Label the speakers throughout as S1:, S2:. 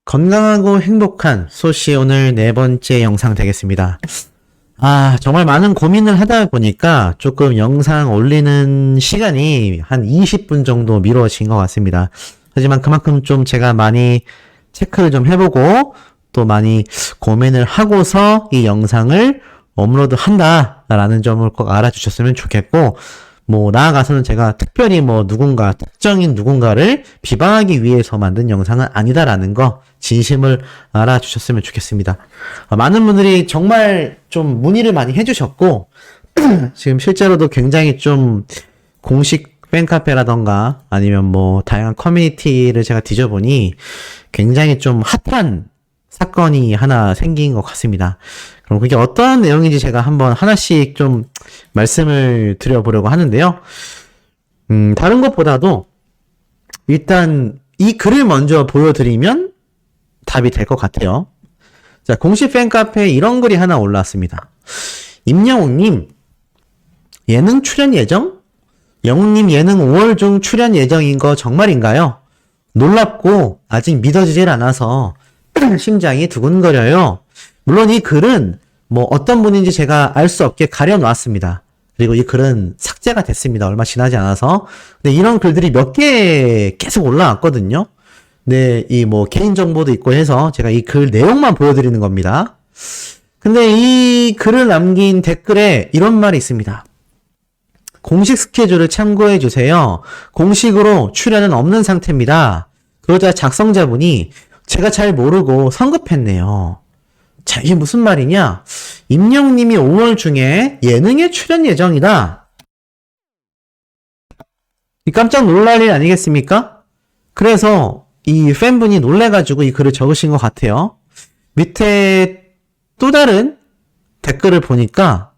S1: 건강하고 행복한 소씨 오늘 네 번째 영상 되겠습니다. 정말 많은 고민을 하다 보니까 조금 영상 올리는 시간이 한 20분 정도 미뤄진 것 같습니다. 하지만 그만큼 좀 제가 많이 체크를 좀 해보고 또 많이 고민을 하고서 이 영상을 업로드 한다라는 점을 꼭 알아주셨으면 좋겠고, 나아가서는 제가 특별히 특정인 누군가를 비방하기 위해서 만든 영상은 아니다라는 거 진심을 알아주셨으면 좋겠습니다. 많은 분들이 정말 좀 문의를 많이 해주셨고, 지금 실제로도 굉장히 좀 공식 팬카페라던가 아니면 다양한 커뮤니티를 제가 뒤져보니 굉장히 좀 핫한 사건이 하나 생긴 것 같습니다. 그럼 그게 어떤 내용인지 제가 한번 하나씩 좀 말씀을 드려보려고 하는데요. 다른 것보다도 일단 이 글을 먼저 보여드리면 답이 될 것 같아요. 자, 공식 팬카페에 이런 글이 하나 올라왔습니다. 임영웅님, 예능 출연 예정? 영웅님 예능 5월 중 출연 예정인 거 정말인가요? 놀랍고 아직 믿어지질 않아서 심장이 두근거려요. 물론 이 글은 어떤 분인지 제가 알 수 없게 가려놨습니다. 그리고 이 글은 삭제가 됐습니다. 얼마 지나지 않아서. 근데 이런 글들이 몇 개 계속 올라왔거든요. 네, 개인정보도 있고 해서 제가 이 글 내용만 보여드리는 겁니다. 근데 이 글을 남긴 댓글에 이런 말이 있습니다. 공식 스케줄을 참고해주세요. 공식으로 출연은 없는 상태입니다. 그러자 작성자분이 제가 잘 모르고 성급했네요. 자, 이게 무슨 말이냐? 임영웅님이 5월 중에 예능에 출연 예정이다. 깜짝 놀랄 일 아니겠습니까? 그래서 이 팬분이 놀래가지고 이 글을 적으신 것 같아요. 밑에 또 다른 댓글을 보니까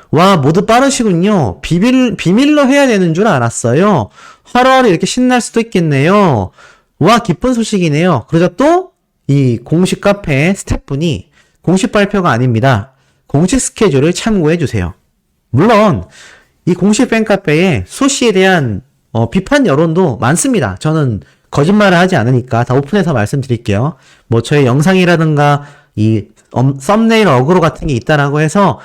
S1: 와, 모두 빠르시군요. 비밀로 해야 되는 줄 알았어요. 화로화로 이렇게 신날 수도 있겠네요. 와, 기쁜 소식이네요. 그러자 또 이 공식 카페 스태프분이 공식 발표가 아닙니다. 공식 스케줄을 참고해주세요. 물론 이 공식 팬카페에 소씨에 대한 비판 여론도 많습니다. 저는 거짓말을 하지 않으니까 다 오픈해서 말씀드릴게요. 저의 영상이라든가 이 썸네일 어그로 같은 게 있다라고 해서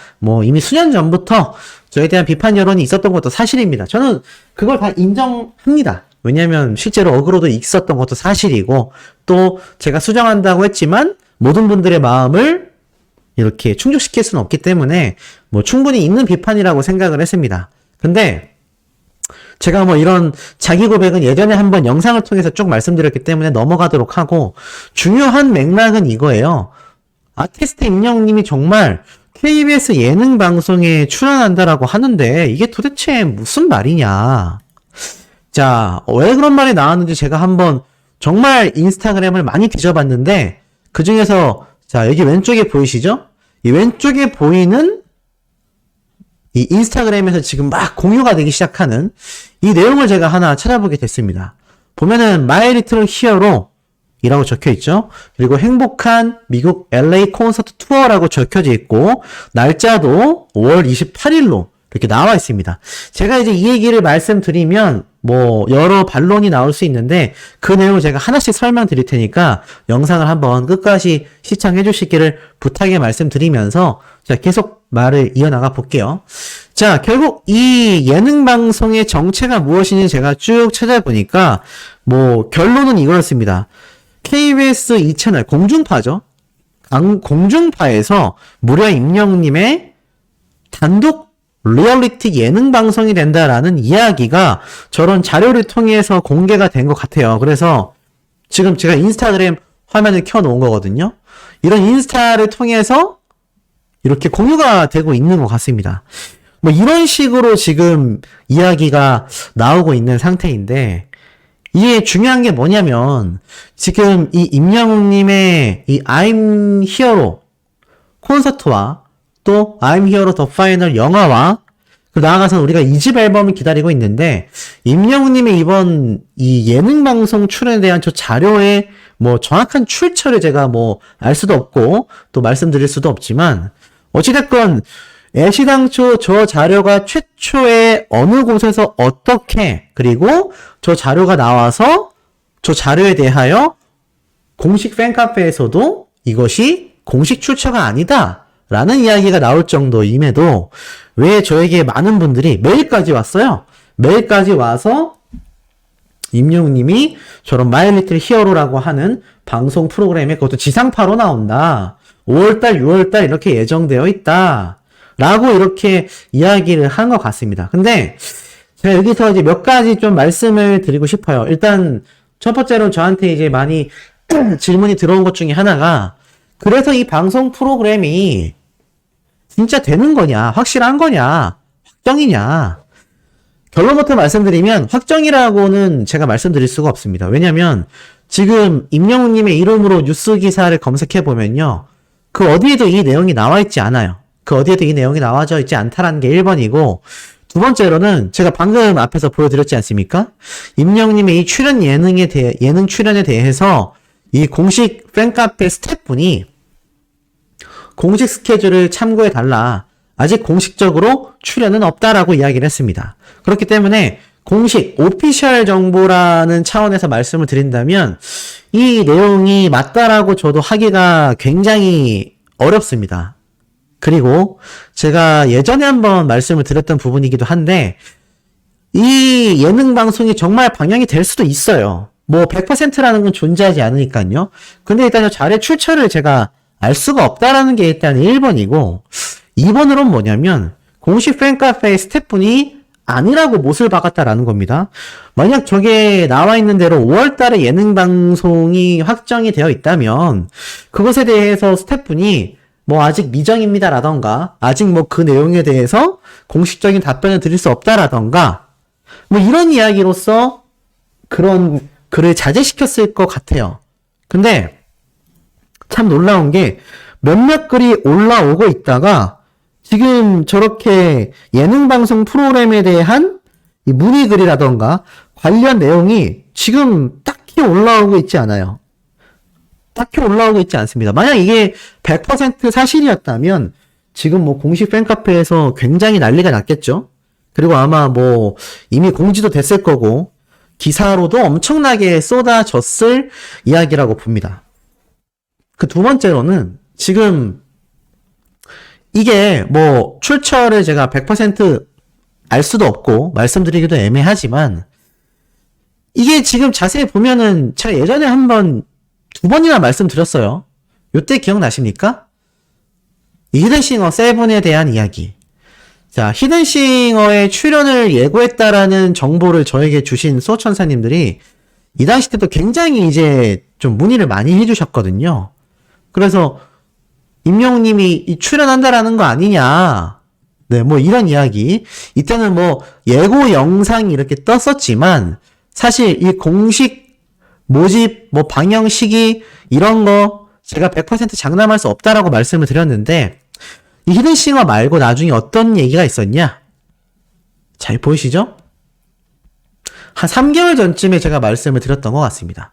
S1: 이미 수년 전부터 저에 대한 비판 여론이 있었던 것도 사실입니다. 저는 그걸 다 인정합니다. 왜냐면 실제로 어그로도 있었던 것도 사실이고, 또 제가 수정한다고 했지만 모든 분들의 마음을 이렇게 충족시킬 수는 없기 때문에 충분히 있는 비판이라고 생각을 했습니다. 근데 제가 이런 자기 고백은 예전에 한번 영상을 통해서 쭉 말씀드렸기 때문에 넘어가도록 하고, 중요한 맥락은 이거예요. 아티스트 임영웅님이 정말 KBS 예능 방송에 출연한다라고 하는데 이게 도대체 무슨 말이냐. 자, 왜 그런 말이 나왔는지 제가 한번 정말 인스타그램을 많이 뒤져봤는데, 그 중에서 자, 여기 왼쪽에 보이시죠? 이 왼쪽에 보이는 이 인스타그램에서 지금 막 공유가 되기 시작하는 이 내용을 제가 하나 찾아보게 됐습니다. 보면은 마이 리틀 히어로 이라고 적혀 있죠. 그리고 행복한 미국 LA 콘서트 투어라고 적혀져 있고, 날짜도 5월 28일로 이렇게 나와 있습니다. 제가 이제 이 얘기를 말씀드리면 여러 반론이 나올 수 있는데 그 내용을 제가 하나씩 설명드릴 테니까 영상을 한번 끝까지 시청해 주시기를 부탁의 말씀드리면서 자, 계속 말을 이어나가 볼게요. 자, 결국 이 예능 방송의 정체가 무엇인지 제가 쭉 찾아보니까 결론은 이거였습니다. KBS 2채널 공중파죠. 공중파에서 무려 임영웅님의 단독 리얼리티 예능 방송이 된다라는 이야기가 저런 자료를 통해서 공개가 된 것 같아요. 그래서 지금 제가 인스타그램 화면을 켜놓은 거거든요. 이런 인스타를 통해서 이렇게 공유가 되고 있는 것 같습니다. 이런 식으로 지금 이야기가 나오고 있는 상태인데, 이게 중요한 게 뭐냐면 지금 이 임영웅님의 이 I'm Hero 콘서트와 또 I'm Hero The Final 영화와 나아가서 우리가 2집 앨범을 기다리고 있는데, 임영웅님의 이번 이 예능 방송 출연에 대한 저 자료의 정확한 출처를 제가 알 수도 없고 또 말씀드릴 수도 없지만, 어찌됐건 애시당초 저 자료가 최초에 어느 곳에서 어떻게, 그리고 저 자료가 나와서 저 자료에 대하여 공식 팬카페에서도 이것이 공식 출처가 아니다 라는 이야기가 나올 정도임에도 왜 저에게 많은 분들이 메일까지 왔어요. 메일까지 와서 임영웅님이 저런 마이리틀 히어로라고 하는 방송 프로그램에 그것도 지상파로 나온다. 5월달, 6월달 이렇게 예정되어 있다. 라고 이렇게 이야기를 한 것 같습니다. 근데 제가 여기서 이제 몇 가지 좀 말씀을 드리고 싶어요. 일단 첫 번째로 저한테 이제 많이 질문이 들어온 것 중에 하나가 그래서 이 방송 프로그램이 진짜 되는 거냐, 확실한 거냐, 확정이냐. 결론부터 말씀드리면 확정이라고는 제가 말씀드릴 수가 없습니다. 왜냐면 지금 임영웅님의 이름으로 뉴스 기사를 검색해보면요. 그 어디에도 이 내용이 나와 있지 않아요. 그 어디에도 이 내용이 나와져 있지 않다라는 게 1번이고 두 번째로는 제가 방금 앞에서 보여드렸지 않습니까? 임영웅님의 이 예능 출연에 대해서 이 공식 팬카페 스태프분이 공식 스케줄을 참고해달라. 아직 공식적으로 출연은 없다라고 이야기를 했습니다. 그렇기 때문에 공식 오피셜 정보라는 차원에서 말씀을 드린다면 이 내용이 맞다라고 저도 하기가 굉장히 어렵습니다. 그리고 제가 예전에 한번 말씀을 드렸던 부분이기도 한데 이 예능 방송이 정말 방영이 될 수도 있어요. 뭐 100%라는 건 존재하지 않으니까요. 근데 일단 자료의 출처를 제가 알 수가 없다라는 게 일단 1번이고 2번으로는 뭐냐면 공식 팬카페의 스태프분이 아니라고 못을 박았다라는 겁니다. 만약 저게 나와 있는 대로 5월달에 예능 방송이 확정이 되어 있다면 그것에 대해서 스태프분이 뭐 아직 미정입니다라던가 아직 뭐 그 내용에 대해서 공식적인 답변을 드릴 수 없다라던가 뭐 이런 이야기로서 그런 글을 자제시켰을 것 같아요. 근데 참 놀라운 게 몇몇 글이 올라오고 있다가 지금 저렇게 예능방송 프로그램에 대한 이 문의글이라던가 관련 내용이 지금 딱히 올라오고 있지 않아요. 딱히 올라오고 있지 않습니다. 만약 이게 100% 사실이었다면 지금 뭐 공식 팬카페에서 굉장히 난리가 났겠죠. 그리고 아마 뭐 이미 공지도 됐을 거고 기사로도 엄청나게 쏟아졌을 이야기라고 봅니다. 그 두 번째로는 지금 이게 뭐 출처를 제가 100% 알 수도 없고 말씀드리기도 애매하지만 이게 지금 자세히 보면은 제가 예전에 한번 2번이나 말씀드렸어요. 요때 기억나십니까? 이 히든싱어 7에 대한 이야기. 자, 히든싱어의 출연을 예고했다라는 정보를 저에게 주신 수호천사님들이 이 당시 때도 굉장히 이제 좀 문의를 많이 해주셨거든요. 그래서 임영웅님이 출연한다라는 거 아니냐. 네, 뭐 이런 이야기. 이때는 뭐 예고 영상이 이렇게 떴었지만 사실 이 공식 모집, 뭐 방영 시기 이런 거 제가 100% 장담할 수 없다라고 말씀을 드렸는데 이 히든싱어 말고 나중에 어떤 얘기가 있었냐? 잘 보이시죠? 한 3개월 전쯤에 제가 말씀을 드렸던 것 같습니다.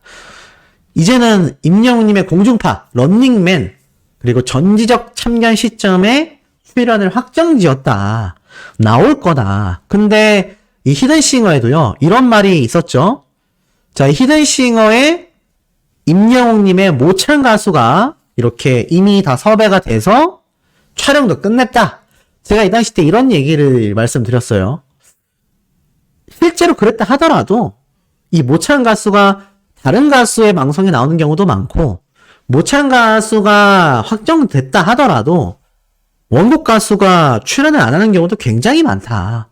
S1: 이제는 임영웅님의 공중파, 런닝맨, 그리고 전지적 참견 시점에 출연을 확정지었다. 나올 거다. 근데 이 히든싱어에도요, 이런 말이 있었죠. 자, 이 히든싱어에 임영웅님의 모창 가수가 이렇게 이미 다 섭외가 돼서 촬영도 끝냈다. 제가 이 당시 때 이런 얘기를 말씀드렸어요. 실제로 그랬다 하더라도 이 모창 가수가 다른 가수의 방송에 나오는 경우도 많고 모창 가수가 확정됐다 하더라도 원곡 가수가 출연을 안 하는 경우도 굉장히 많다.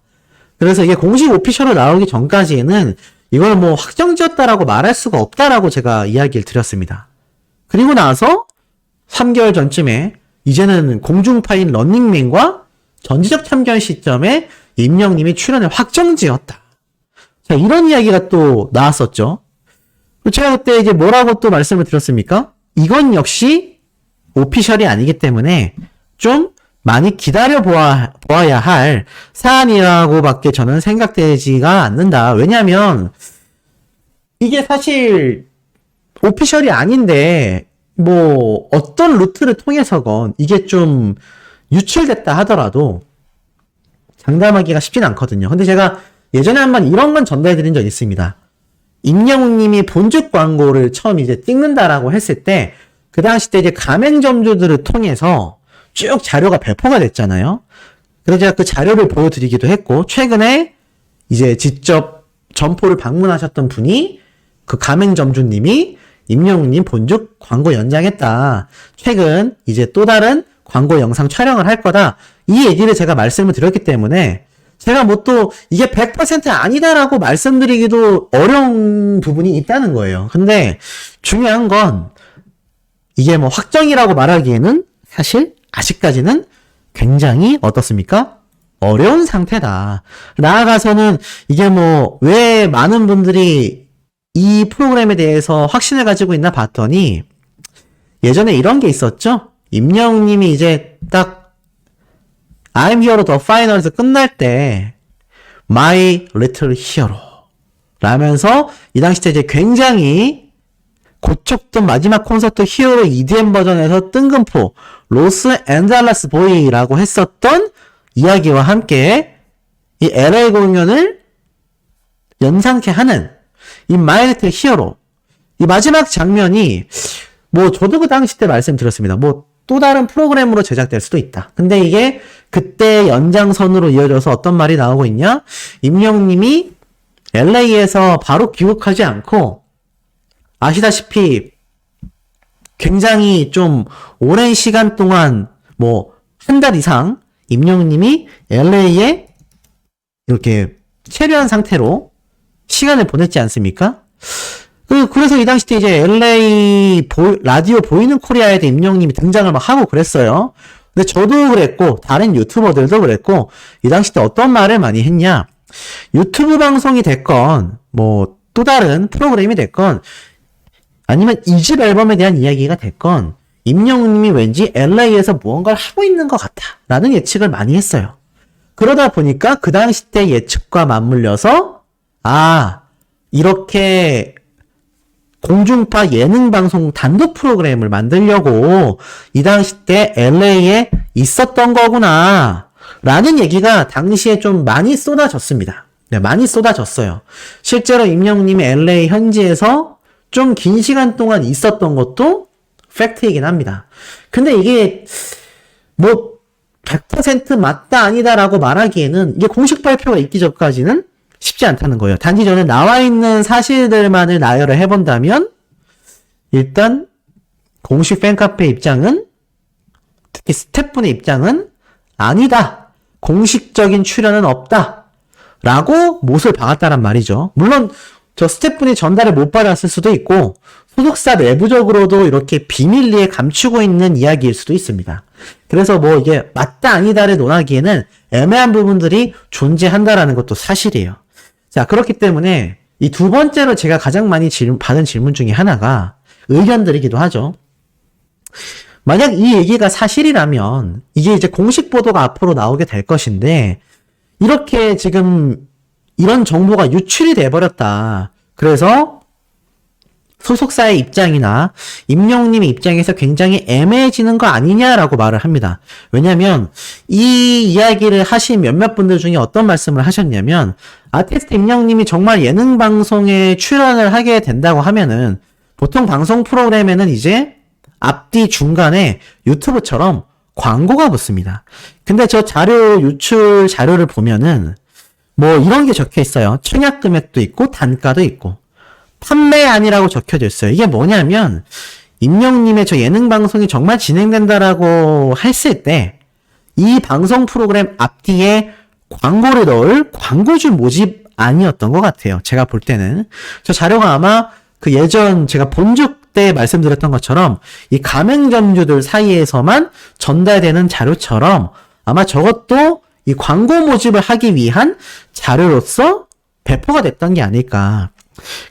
S1: 그래서 이게 공식 오피셜로 나오기 전까지는 이걸 뭐 확정지었다라고 말할 수가 없다라고 제가 이야기를 드렸습니다. 그리고 나서 3개월 전쯤에 이제는 공중파인 런닝맨과 전지적 참견 시점에 임영웅님이 출연을 확정지었다. 자, 이런 이야기가 또 나왔었죠. 제가 그때 이제 뭐라고 또 말씀을 드렸습니까? 이건 역시 오피셜이 아니기 때문에 좀 많이 기다려 보아야 할 사안이라고밖에 저는 생각되지가 않는다. 왜냐면 이게 사실 오피셜이 아닌데 뭐 어떤 루트를 통해서건 이게 좀 유출됐다 하더라도 장담하기가 쉽진 않거든요. 근데 제가 예전에 한번 이런 건 전달해 드린 적이 있습니다. 임영웅님이 본죽 광고를 처음 이제 찍는다라고 했을 때, 그 당시 때 이제 가맹점주들을 통해서 쭉 자료가 배포가 됐잖아요. 그래서 제가 그 자료를 보여드리기도 했고, 최근에 이제 직접 점포를 방문하셨던 분이 그 가맹점주님이 임영웅님 본죽 광고 연장했다. 최근 이제 또 다른 광고 영상 촬영을 할 거다. 이 얘기를 제가 말씀을 드렸기 때문에 제가 뭐 또 이게 100% 아니다라고 말씀드리기도 어려운 부분이 있다는 거예요. 근데 중요한 건 이게 뭐 확정이라고 말하기에는 사실 아직까지는 굉장히 어떻습니까? 어려운 상태다. 나아가서는 이게 뭐 왜 많은 분들이 이 프로그램에 대해서 확신을 가지고 있나 봤더니 예전에 이런 게 있었죠? 임영웅님이 이제 딱 I'm Hero The Final에서 끝날 때 My Little Hero 라면서 이 당시 때 이제 굉장히 고척던 마지막 콘서트 히어로 EDM 버전에서 뜬금포 로스앤젤레스 보이라고 했었던 이야기와 함께 이 LA 공연을 연상케 하는 이 My Little Hero 이 마지막 장면이 뭐 저도 그 당시 때 말씀드렸습니다. 뭐 또 다른 프로그램으로 제작될 수도 있다. 근데 이게 그때 연장선으로 이어져서 어떤 말이 나오고 있냐? 임영웅님이 LA에서 바로 귀국하지 않고 아시다시피 굉장히 좀 오랜 시간 동안 뭐 한 달 이상 임영웅님이 LA에 이렇게 체류한 상태로 시간을 보냈지 않습니까? 그래서 이 당시 때 이제 LA 라디오 보이는 코리아에 임영웅님이 등장을 막 하고 그랬어요. 근데 저도 그랬고 다른 유튜버들도 그랬고 이 당시 때 어떤 말을 많이 했냐? 유튜브 방송이 됐건 뭐 또 다른 프로그램이 됐건 아니면 2집 앨범에 대한 이야기가 됐건 임영웅님이 왠지 LA에서 무언가를 하고 있는 것 같다 라는 예측을 많이 했어요. 그러다 보니까 그 당시 때 예측과 맞물려서 이렇게 공중파 예능방송 단독 프로그램을 만들려고 이 당시 때 LA에 있었던 거구나 라는 얘기가 당시에 좀 많이 쏟아졌습니다. 네, 많이 쏟아졌어요. 실제로 임영웅님이 LA 현지에서 좀 긴 시간 동안 있었던 것도 팩트이긴 합니다. 근데 이게 뭐 100% 맞다 아니다라고 말하기에는 이게 공식 발표가 있기 전까지는 쉽지 않다는 거예요. 단지 저는 나와 있는 사실들만을 나열을 해본다면 일단 공식 팬카페 입장은 특히 스태프분의 입장은 아니다. 공식적인 출연은 없다. 라고 못을 박았다란 말이죠. 물론 저 스태프분이 전달을 못 받았을 수도 있고 소속사 내부적으로도 이렇게 비밀리에 감추고 있는 이야기일 수도 있습니다. 그래서 뭐 이게 맞다 아니다를 논하기에는 애매한 부분들이 존재한다라는 것도 사실이에요. 자, 그렇기 때문에 이 두 번째로 제가 가장 많이 받은 질문 중에 하나가 의견들이기도 하죠. 만약 이 얘기가 사실이라면 이게 이제 공식 보도가 앞으로 나오게 될 것인데 이렇게 지금 이런 정보가 유출이 돼버렸다. 그래서 소속사의 입장이나 임영웅님의 입장에서 굉장히 애매해지는 거 아니냐라고 말을 합니다. 왜냐면 이 이야기를 하신 몇몇 분들 중에 어떤 말씀을 하셨냐면 아티스트 임영웅님이 정말 예능 방송에 출연을 하게 된다고 하면은 보통 방송 프로그램에는 이제 앞뒤 중간에 유튜브처럼 광고가 붙습니다. 근데 저 자료 유출 자료를 보면은 뭐 이런 게 적혀 있어요. 청약 금액도 있고 단가도 있고 판매안이라고 적혀져 있어요. 이게 뭐냐면 임영웅님의 저 예능 방송이 정말 진행된다라고 했을 때 이 방송 프로그램 앞뒤에 광고를 넣을 광고주 모집 아니었던 것 같아요. 제가 볼 때는 저 자료가 아마 그 예전 제가 본죽 때 말씀드렸던 것처럼 이 가맹점주들 사이에서만 전달되는 자료처럼 아마 저것도 이 광고 모집을 하기 위한 자료로서 배포가 됐던 게 아닐까.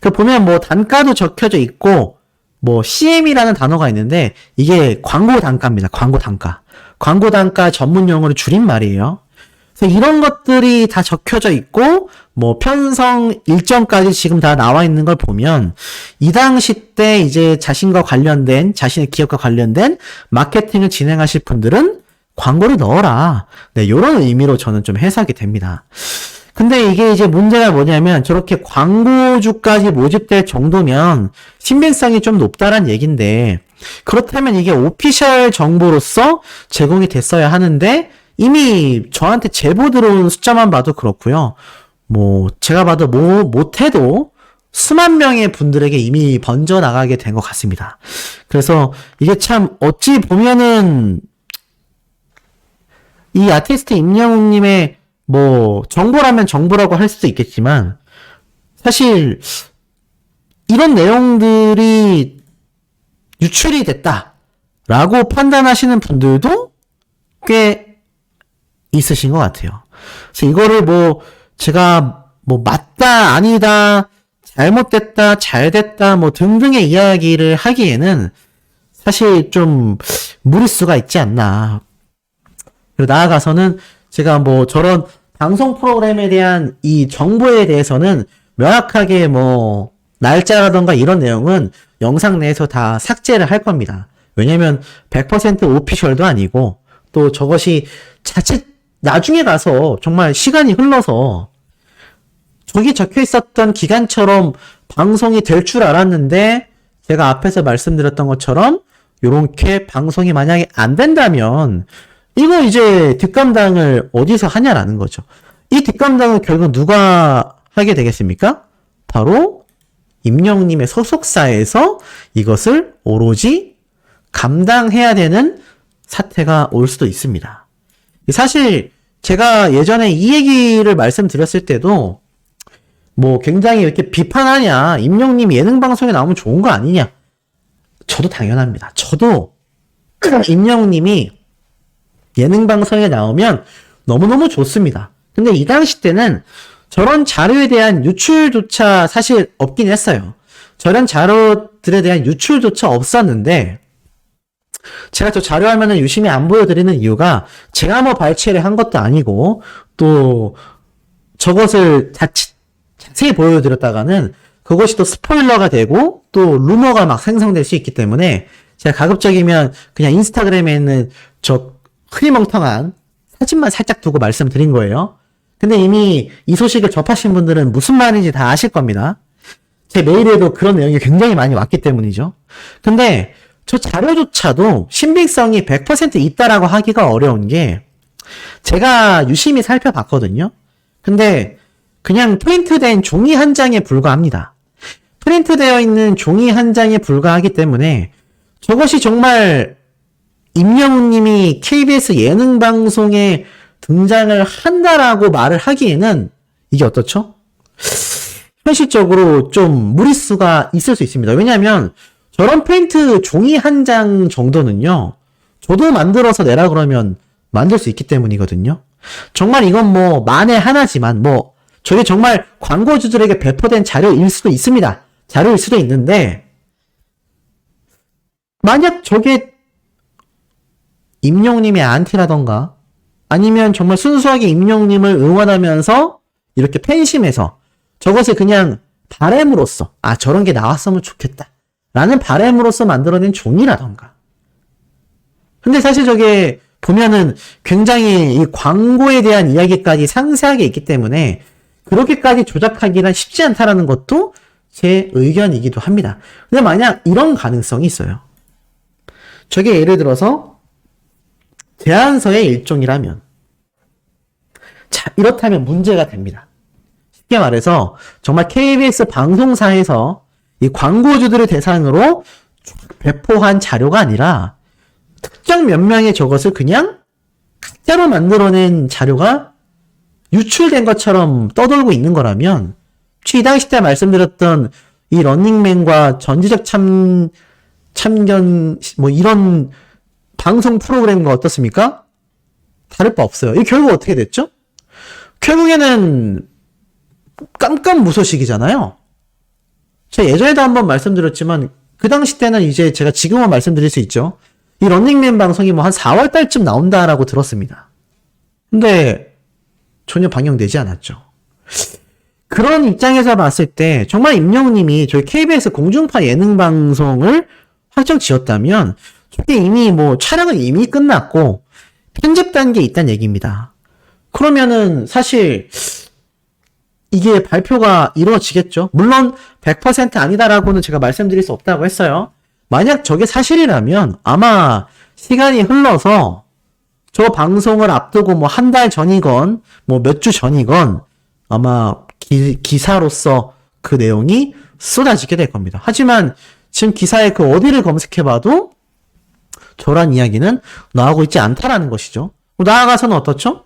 S1: 그 보면 뭐 단가도 적혀져 있고 뭐 CM이라는 단어가 있는데 이게 광고 단가입니다. 광고 단가. 광고 단가 전문 용어로 줄임말이에요. 그래서 이런 것들이 다 적혀져 있고 뭐 편성 일정까지 지금 다 나와 있는 걸 보면 이 당시 때 이제 자신과 관련된 자신의 기업과 관련된 마케팅을 진행하실 분들은 광고를 넣어라. 네, 이런 의미로 저는 좀 해석이 됩니다. 근데 이게 이제 문제가 뭐냐면 저렇게 광고주까지 모집될 정도면 신빙성이 좀 높다란 얘긴데 그렇다면 이게 오피셜 정보로서 제공이 됐어야 하는데 이미 저한테 제보 들어온 숫자만 봐도 그렇고요. 뭐 제가 봐도 뭐 못해도 수만 명의 분들에게 이미 번져 나가게 된 것 같습니다. 그래서 이게 참 어찌 보면은 이 아티스트 임영웅님의 뭐 정보라면 정보라고 할 수도 있겠지만 사실 이런 내용들이 유출이 됐다라고 판단하시는 분들도 꽤 있으신 것 같아요. 그래서 이거를 뭐 제가 뭐 맞다 아니다 잘못됐다 잘됐다 뭐 등등의 이야기를 하기에는 사실 좀 무리수가 있지 않나. 그리고 나아가서는 제가 뭐 저런 방송 프로그램에 대한 이 정보에 대해서는 명확하게 뭐 날짜라던가 이런 내용은 영상 내에서 다 삭제를 할 겁니다. 왜냐면 100% 오피셜도 아니고 또 저것이 자칫 나중에 가서 정말 시간이 흘러서 저기 적혀 있었던 기간처럼 방송이 될 줄 알았는데 제가 앞에서 말씀드렸던 것처럼 요렇게 방송이 만약에 안 된다면 이거 이제 뒷감당을 어디서 하냐라는 거죠. 이 뒷감당은 결국 누가 하게 되겠습니까? 바로 임영웅님의 소속사에서 이것을 오로지 감당해야 되는 사태가 올 수도 있습니다. 사실 제가 예전에 이 얘기를 말씀드렸을 때도 뭐 굉장히 이렇게 비판하냐, 임영웅님 예능 방송에 나오면 좋은 거 아니냐. 저도 당연합니다. 저도 임영웅님이 예능 방송에 나오면 너무너무 좋습니다. 근데 이 당시 때는 저런 자료에 대한 유출조차 사실 없긴 했어요. 저런 자료들에 대한 유출조차 없었는데 제가 저 자료 화면을 유심히 안 보여드리는 이유가 제가 뭐 발췌를 한 것도 아니고 또 저것을 자세히 보여드렸다가는 그것이 또 스포일러가 되고 또 루머가 막 생성될 수 있기 때문에 제가 가급적이면 그냥 인스타그램에 있는 저 흐리멍텅한 사진만 살짝 두고 말씀드린 거예요. 근데 이미 이 소식을 접하신 분들은 무슨 말인지 다 아실 겁니다. 제 메일에도 그런 내용이 굉장히 많이 왔기 때문이죠. 근데 저 자료조차도 신빙성이 100% 있다라고 하기가 어려운 게 제가 유심히 살펴봤거든요. 근데 그냥 프린트된 종이 한 장에 불과합니다. 프린트되어 있는 종이 한 장에 불과하기 때문에 저것이 정말 임영웅님이 KBS 예능 방송에 등장을 한다라고 말을 하기에는 이게 어떻죠? 현실적으로 좀 무리수가 있을 수 있습니다. 왜냐하면 저런 프린트 종이 한 장 정도는요, 저도 만들어서 내라 그러면 만들 수 있기 때문이거든요. 정말 이건 뭐 만에 하나지만 뭐 저게 정말 광고주들에게 배포된 자료일 수도 있습니다. 자료일 수도 있는데 만약 저게 임영웅님의 안티라던가 아니면 정말 순수하게 임영웅님을 응원하면서 이렇게 팬심에서 저것을 그냥 바램으로써 저런 게 나왔으면 좋겠다 라는 바램으로써 만들어낸 종이라던가. 근데 사실 저게 보면은 굉장히 이 광고에 대한 이야기까지 상세하게 있기 때문에 그렇게까지 조작하기란 쉽지 않다라는 것도 제 의견이기도 합니다. 근데 만약 이런 가능성이 있어요. 저게 예를 들어서 제안서의 일종이라면 자, 이렇다면 문제가 됩니다. 쉽게 말해서 정말 KBS 방송사에서 이 광고주들을 대상으로 배포한 자료가 아니라 특정 몇 명의 저것을 그냥 가짜로 만들어낸 자료가 유출된 것처럼 떠돌고 있는 거라면 이 당시 때 말씀드렸던 이 런닝맨과 전지적 참견 뭐 이런 방송 프로그램과 어떻습니까? 다를 바 없어요. 이 결국 어떻게 됐죠? 결국에는 깜깜무소식이잖아요. 제가 예전에도 한번 말씀드렸지만 그 당시 때는 이제 제가 지금은 말씀드릴 수 있죠. 이 런닝맨 방송이 뭐 한 4월 달쯤 나온다라고 들었습니다. 근데 전혀 방영되지 않았죠. 그런 입장에서 봤을 때 정말 임영웅님이 저희 KBS 공중파 예능 방송을 확정 지었다면 저게 이미 뭐 촬영은 이미 끝났고 편집 단계에 있다는 얘기입니다. 그러면은 사실 이게 발표가 이루어지겠죠. 물론 100% 아니다라고는 제가 말씀드릴 수 없다고 했어요. 만약 저게 사실이라면 아마 시간이 흘러서 저 방송을 앞두고 뭐 한 달 전이건 뭐 몇 주 전이건 아마 기사로서 그 내용이 쏟아지게 될 겁니다. 하지만 지금 기사의 그 어디를 검색해봐도 저런 이야기는 나오고 있지 않다라는 것이죠. 나아가서는 어떻죠?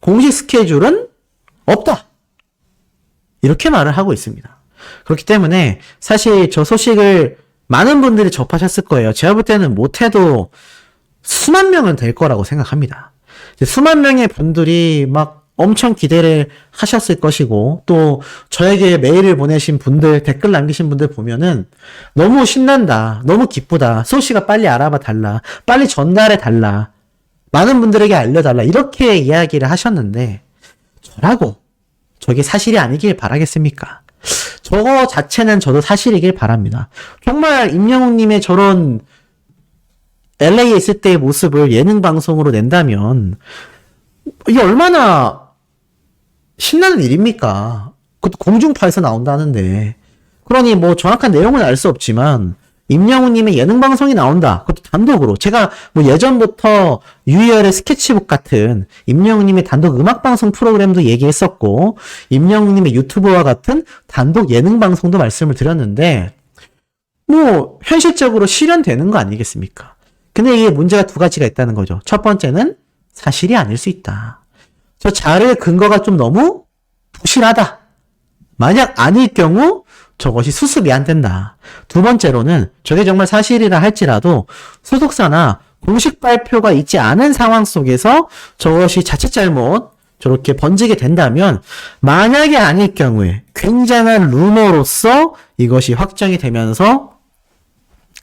S1: 공식 스케줄은 없다. 이렇게 말을 하고 있습니다. 그렇기 때문에 사실 저 소식을 많은 분들이 접하셨을 거예요. 제가 볼 때는 못해도 수만 명은 될 거라고 생각합니다. 수만 명의 분들이 막 엄청 기대를 하셨을 것이고, 또 저에게 메일을 보내신 분들, 댓글 남기신 분들 보면은 너무 신난다, 너무 기쁘다, 소식아 빨리 알아봐 달라, 빨리 전달해 달라, 많은 분들에게 알려달라, 이렇게 이야기를 하셨는데 저라고 저게 사실이 아니길 바라겠습니까? 저거 자체는 저도 사실이길 바랍니다. 정말 임영웅님의 저런 LA에 있을 때의 모습을 예능 방송으로 낸다면 이게 얼마나 신나는 일입니까? 그것도 공중파에서 나온다는데. 그러니 뭐 정확한 내용은 알 수 없지만 임영웅님의 예능 방송이 나온다. 그것도 단독으로. 제가 뭐 예전부터 유희열의 스케치북 같은 임영웅님의 단독 음악 방송 프로그램도 얘기했었고, 임영웅님의 유튜브와 같은 단독 예능 방송도 말씀을 드렸는데, 뭐 현실적으로 실현되는 거 아니겠습니까? 근데 이게 문제가 두 가지가 있다는 거죠. 첫 번째는 사실이 아닐 수 있다. 저 자료의 근거가 좀 너무 부실하다. 만약 아닐 경우 저것이 수습이 안 된다. 두 번째로는 저게 정말 사실이라 할지라도 소속사나 공식 발표가 있지 않은 상황 속에서 저것이 자칫 잘못 저렇게 번지게 된다면, 만약에 아닐 경우에 굉장한 루머로서 이것이 확정이 되면서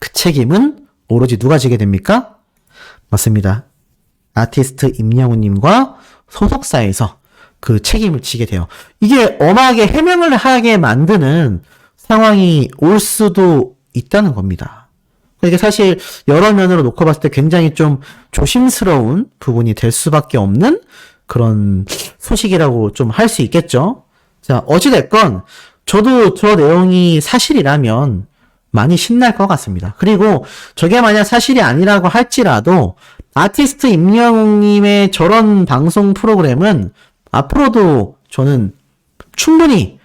S1: 그 책임은 오로지 누가 지게 됩니까? 맞습니다. 아티스트 임영웅님과 소속사에서 그 책임을 지게 돼요. 이게 엄하게 해명을 하게 만드는 상황이 올 수도 있다는 겁니다. 이게 사실 여러 면으로 놓고 봤을 때 굉장히 좀 조심스러운 부분이 될 수밖에 없는 그런 소식이라고 좀 할 수 있겠죠. 자, 어찌됐건 저도 저 내용이 사실이라면 많이 신날 것 같습니다. 그리고 저게 만약 사실이 아니라고 할지라도 아티스트 임영웅님의 저런 방송 프로그램은 앞으로도 저는 충분히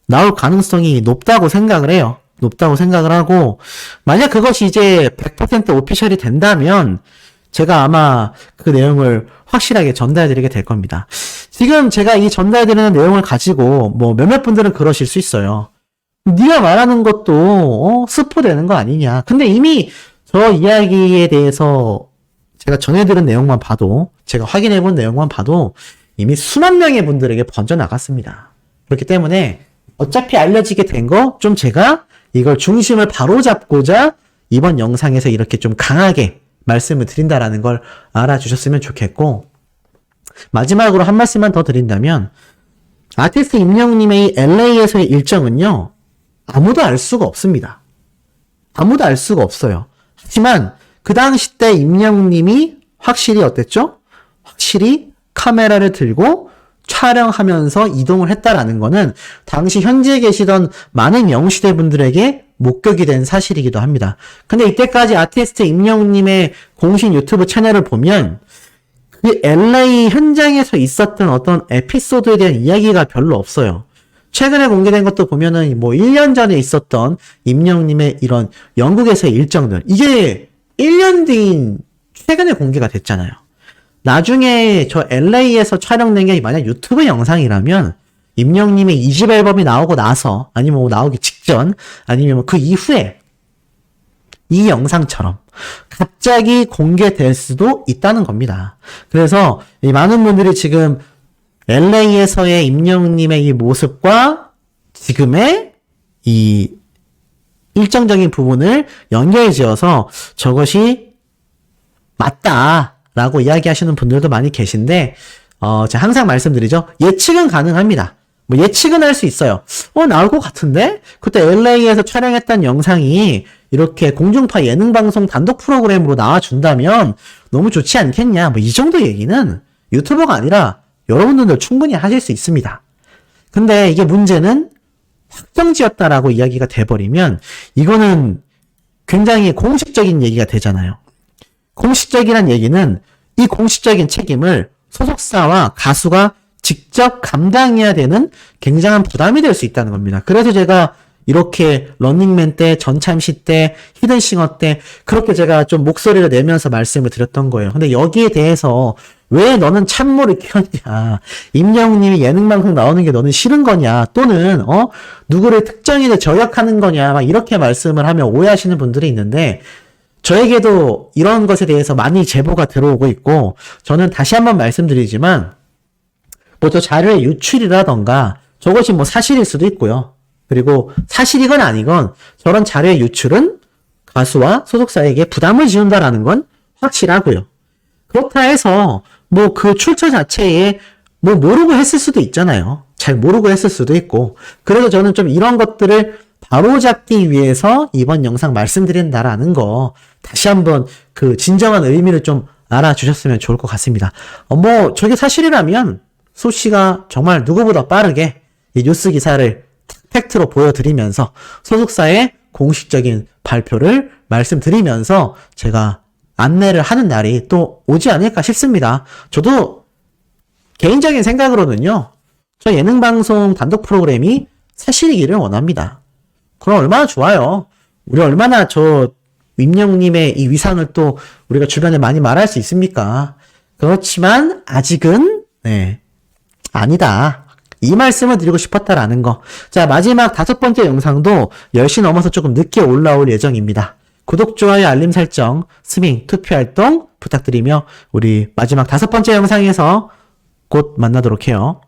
S1: 나올 가능성이 높다고 생각을 해요. 높다고 생각을 하고, 만약 그것이 이제 100% 오피셜이 된다면 제가 아마 그 내용을 확실하게 전달해드리게 될 겁니다. 지금 제가 이 전달해드리는 내용을 가지고 뭐 몇몇 분들은 그러실 수 있어요. 네가 말하는 것도 스포되는 거 아니냐. 근데 이미 저 이야기에 대해서 제가 전해드린 내용만 봐도, 제가 확인해본 내용만 봐도 이미 수만 명의 분들에게 번져나갔습니다. 그렇기 때문에 어차피 알려지게 된 거 좀 제가 이걸 중심을 바로잡고자 이번 영상에서 이렇게 좀 강하게 말씀을 드린다라는 걸 알아주셨으면 좋겠고, 마지막으로 한 말씀만 더 드린다면, 아티스트 임영웅님의 LA에서의 일정은요, 아무도 알 수가 없습니다. 아무도 알 수가 없어요. 하지만 그 당시 때 임영웅님이 확실히 어땠죠? 확실히 카메라를 들고 촬영하면서 이동을 했다라는 거는 당시 현지에 계시던 많은 영웅시대 분들에게 목격이 된 사실이기도 합니다. 근데 이때까지 아티스트 임영웅님의 공식 유튜브 채널을 보면 그 LA 현장에서 있었던 어떤 에피소드에 대한 이야기가 별로 없어요. 최근에 공개된 것도 보면은 뭐 1년 전에 있었던 임영웅님의 이런 영국에서의 일정들, 이게 1년 뒤인 최근에 공개가 됐잖아요. 나중에 저 LA에서 촬영된 게 만약 유튜브 영상이라면 임영웅님의 2집 앨범이 나오고 나서, 아니면 뭐 나오기 직전, 아니면 뭐 그 이후에 이 영상처럼 갑자기 공개될 수도 있다는 겁니다. 그래서 이 많은 분들이 지금 LA에서의 임영웅님의 이 모습과 지금의 이 일정적인 부분을 연결지어서 저것이 맞다라고 이야기하시는 분들도 많이 계신데, 제가 항상 말씀드리죠. 예측은 가능합니다. 뭐 예측은 할 수 있어요. 나올 것 같은데? 그때 LA에서 촬영했던 영상이 이렇게 공중파 예능방송 단독 프로그램으로 나와준다면 너무 좋지 않겠냐. 뭐 이 정도 얘기는 유튜버가 아니라 여러분들도 충분히 하실 수 있습니다. 근데 이게 문제는 확정지었다라고 이야기가 돼버리면 이거는 굉장히 공식적인 얘기가 되잖아요. 공식적이란 얘기는 이 공식적인 책임을 소속사와 가수가 직접 감당해야 되는 굉장한 부담이 될 수 있다는 겁니다. 그래서 제가 이렇게 런닝맨 때, 전참시 때, 히든싱어 때 그렇게 제가 좀 목소리를 내면서 말씀을 드렸던 거예요. 근데 여기에 대해서 왜 너는 찬물을 끼얹냐, 임영웅님이 예능방송 나오는 게 너는 싫은 거냐, 또는 누구를 특정인을 저격하는 거냐, 막 이렇게 말씀을 하면 오해하시는 분들이 있는데, 저에게도 이런 것에 대해서 많이 제보가 들어오고 있고, 저는 다시 한번 말씀드리지만 뭐 저 자료의 유출이라던가 저것이 뭐 사실일 수도 있고요. 그리고 사실이건 아니건 저런 자료의 유출은 가수와 소속사에게 부담을 지운다라는 건 확실하고요. 그렇다 해서 뭐 그 출처 자체에 뭐 모르고 했을 수도 있잖아요. 잘 모르고 했을 수도 있고. 그래서 저는 좀 이런 것들을 바로잡기 위해서 이번 영상 말씀드린다라는 거 다시 한번 그 진정한 의미를 좀 알아주셨으면 좋을 것 같습니다. 뭐 저게 사실이라면 소씨가 정말 누구보다 빠르게 이 뉴스 기사를 팩트로 보여드리면서 소속사의 공식적인 발표를 말씀드리면서 제가 안내를 하는 날이 또 오지 않을까 싶습니다. 저도 개인적인 생각으로는요, 저 예능방송 단독 프로그램이 사실이기를 원합니다. 그럼 얼마나 좋아요. 우리 얼마나 저 임영웅님의 이 위상을 또 우리가 주변에 많이 말할 수 있습니까? 그렇지만 아직은 아니다. 이 말씀을 드리고 싶었다라는 거. 자, 마지막 5번째 영상도 10시 넘어서 조금 늦게 올라올 예정입니다. 구독, 좋아요, 알림 설정, 스밍, 투표 활동 부탁드리며 우리 마지막 5번째 영상에서 곧 만나도록 해요.